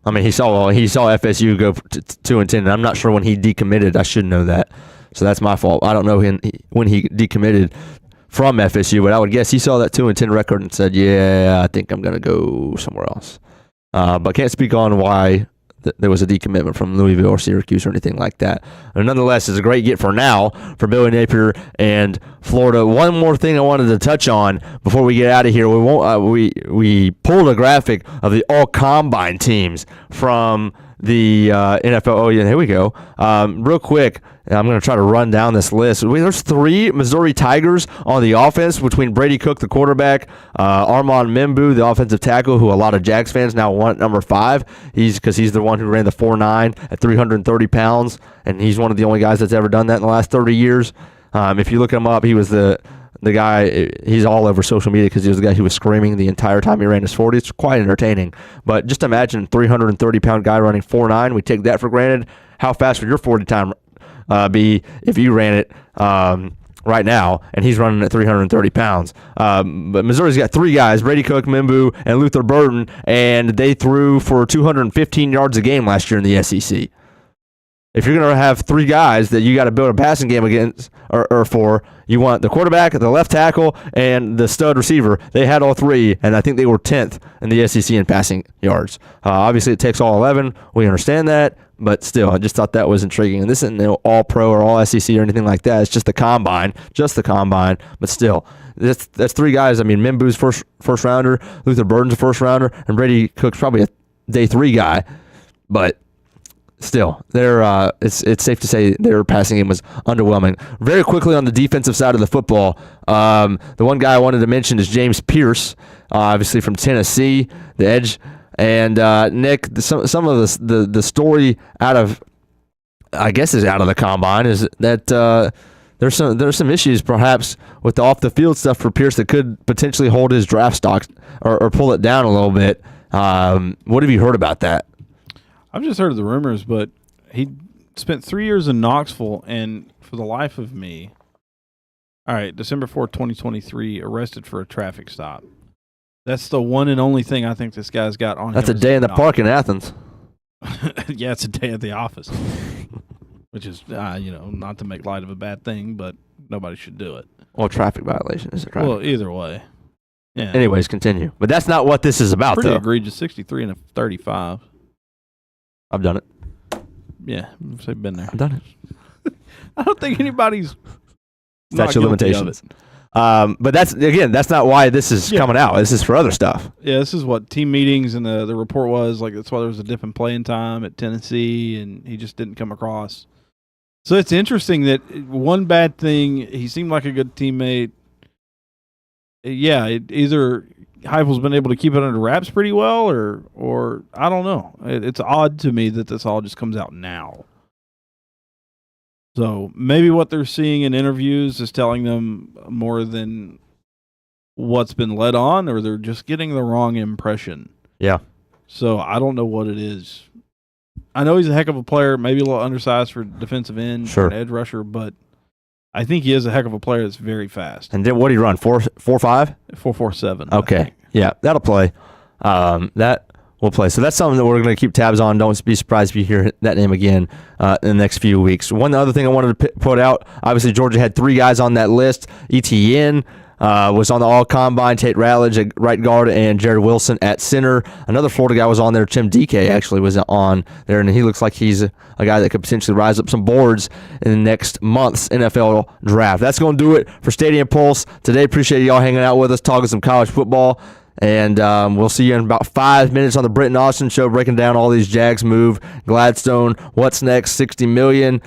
I mean, he saw FSU go 2-10, and I'm not sure when he decommitted. I should know that. So that's my fault. I don't know when he decommitted from FSU, but I would guess he saw that 2-10 record and said, yeah, I think I'm going to go somewhere else. But can't speak on why there was a decommitment from Louisville or Syracuse or anything like that. And nonetheless, it's a great get for now for Billy Napier and Florida. One more thing I wanted to touch on before we get out of here. We pulled a graphic of the all combine teams from the NFL. Oh, yeah, here we go. Real quick, I'm going to try to run down this list. There's 3 Missouri Tigers on the offense between Brady Cook, the quarterback, Armand Membu, the offensive tackle, who a lot of Jags fans now want number 5. He's the one who ran the 4.9 at 330 pounds, and he's one of the only guys that's ever done that in the last 30 years. If you look him up, he was the guy. He's all over social media because he was the guy who was screaming the entire time he ran his 40. It's quite entertaining. But just imagine 330-pound guy running 4.9. We take that for granted. How fast would your 40 time be if you ran it right now, and he's running at 330 pounds. But Missouri's got 3 guys, Brady Cook, Membu, and Luther Burton, and they threw for 215 yards a game last year in the SEC. If you're going to have 3 guys that you got to build a passing game against or for, you want the quarterback, the left tackle, and the stud receiver. They had all 3, and I think they were 10th in the SEC in passing yards. Obviously, it takes all 11. We understand that, but still, I just thought that was intriguing. And this isn't all pro or all SEC or anything like that. It's just the combine, but still. That's 3 guys. I mean, Membu's first rounder, Luther Burton's a first rounder, and Brady Cook's probably a day 3 guy, but still, it's safe to say their passing game was underwhelming. Very quickly on the defensive side of the football, the one guy I wanted to mention is James Pierce, obviously from Tennessee, the edge. And Nick, some of the story out of the combine is that there's some issues perhaps with the off the field stuff for Pierce that could potentially hold his draft stock or pull it down a little bit. What have you heard about that? I've just heard the rumors, but he spent 3 years in Knoxville, and for the life of me, all right, December 4th, 2023, arrested for a traffic stop. That's the one and only thing I think this guy's got on him. That's a day in the park in Athens. Yeah, it's a day at the office, which is, not to make light of a bad thing, but nobody should do it. Well, traffic violation is a traffic. Well, either way. Yeah. Anyways, continue. But that's not what this is about, Pretty though. egregious, 63 and a 35. I've done it. Yeah, I've been there. I've done it. I don't think anybody's Statute of limitations. But that's not why this is coming out. This is for other stuff. Yeah, this is what team meetings and the report was. Like, that's why there was a dip in playing time at Tennessee, and he just didn't come across. So it's interesting that one bad thing, he seemed like a good teammate. Yeah, either Heupel's been able to keep it under wraps pretty well, or I don't know. It's odd to me that this all just comes out now. So maybe what they're seeing in interviews is telling them more than what's been led on, or they're just getting the wrong impression. Yeah. So I don't know what it is. I know he's a heck of a player, maybe a little undersized for defensive end, sure, an edge rusher, but I think he is a heck of a player that's very fast. And then what do you run? 4.5? 4.47. Okay. Yeah, that'll play. That will play. So that's something that we're going to keep tabs on. Don't be surprised if you hear that name again in the next few weeks. One other thing I wanted to put out, obviously Georgia had 3 guys on that list. ETN was on the all-combine, Tate Ratledge at right guard, and Jared Wilson at center. Another Florida guy was on there. Tim DK actually was on there, and he looks like he's a guy that could potentially rise up some boards in the next month's NFL draft. That's going to do it for Stadium Pulse today. Appreciate y'all hanging out with us, talking some college football. And we'll see you in about 5 minutes on the Britton Austin Show, breaking down all these Jags move, Gladstone, what's next, $60 million.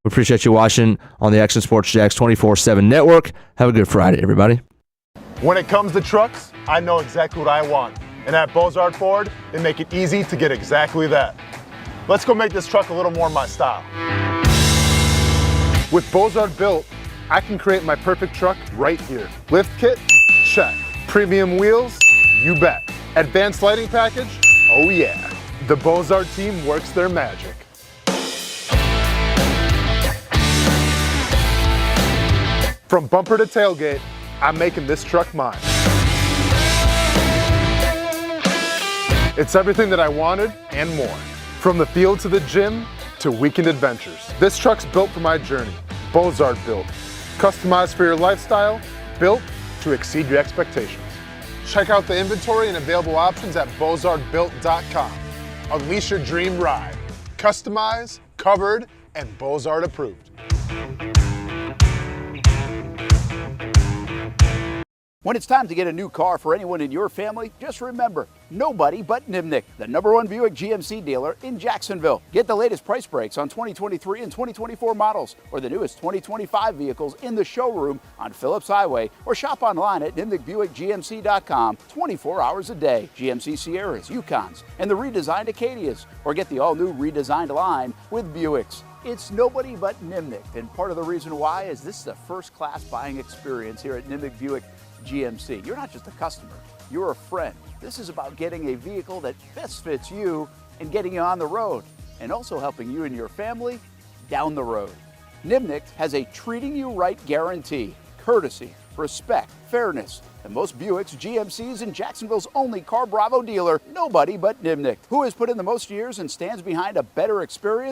We appreciate you watching on the Action Sports Jags 24/7 network. Have a good Friday, everybody. When it comes to trucks, I know exactly what I want. And at Bozard Ford, they make it easy to get exactly that. Let's go make this truck a little more my style. With Bozard Built, I can create my perfect truck right here. Lift kit? Check. Premium wheels? You bet. Advanced lighting package? Oh yeah. The Bozard team works their magic. From bumper to tailgate, I'm making this truck mine. It's everything that I wanted and more. From the field to the gym to weekend adventures. This truck's built for my journey. Bozard built. Customized for your lifestyle, built to exceed your expectations. Check out the inventory and available options at bozardbuilt.com. Unleash your dream ride. Customized, covered, and Bozard approved. When it's time to get a new car for anyone in your family, just remember, nobody but Nimnick, the #1 Buick GMC dealer in Jacksonville. Get the latest price breaks on 2023 and 2024 models or the newest 2025 vehicles in the showroom on Phillips Highway or shop online at nimnickbuickgmc.com 24 hours a day. GMC Sierras, Yukons, and the redesigned Acadias, or get the all-new redesigned line with Buicks. It's nobody but Nimnick, and part of the reason why is this is a first-class buying experience here at Nimnick Buick GMC. You're not just a customer, you're a friend. This is about getting a vehicle that best fits you and getting you on the road, and also helping you and your family down the road. Nimnick has a treating you right guarantee, courtesy, respect, fairness, and most Buicks, GMCs, and Jacksonville's only Car Bravo dealer, nobody but Nimnick, who has put in the most years and stands behind a better experience